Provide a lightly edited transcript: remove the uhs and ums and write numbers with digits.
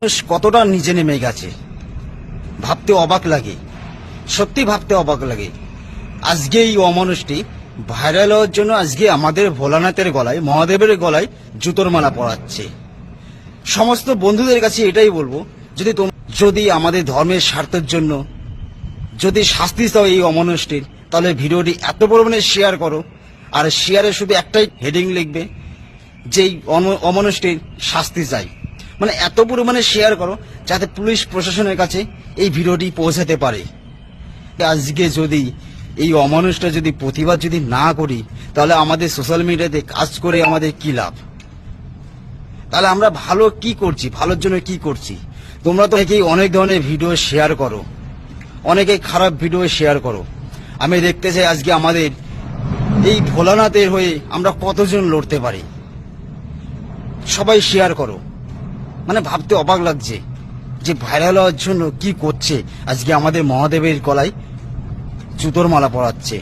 কতটা নিচে নেমে গেছে ভাবতে অবাক লাগে, সত্যি ভাবতে অবাক লাগে। আজকে এই অমানুষটি ভাইরাল হওয়ার জন্য আজকে আমাদের ভোলানাথের গলায়, মহাদেবের গলায় জুতোর মালা পরাচ্ছে। সমস্ত বন্ধুদের কাছে এটাই বলবো, যদি আমাদের ধর্মের স্বার্থের জন্য যদি শাস্তি চাও এই অমানুষটির, তাহলে ভিডিওটি এত পরিমাণে শেয়ার করো। আর শেয়ারে শুধু একটাই হেডিং লিখবে, যেই অমানুষটির শাস্তি চাই। মানে এত পরিমাণে শেয়ার করো যাতে পুলিশ প্রশাসনের কাছে এই ভিডিওটি পৌঁছাতে পারে। আজকে যদি এই অমানুষটা যদি প্রতিবাদ যদি না করি, তাহলে আমাদের সোশ্যাল মিডিয়াতে কাজ করে আমাদের কি লাভ? তাহলে আমরা ভালো কি করছি, ভালোর জন্য কি করছি? তোমরা তো অনেক ধরনের ভিডিও শেয়ার করো, অনেকে খারাপ ভিডিও শেয়ার করো। আমি দেখতে চাই আজকে আমাদের এই ভোলানাথের হয়ে আমরা কতজন লড়তে পারি। সবাই শেয়ার করো। মানে ভাবতে অবাক লাগছে যে ভাইরাল হওয়ার জন্য কি করছে, আজকে আমাদের মহাদেবের গলায় জুতোর মালা পরাচ্ছে।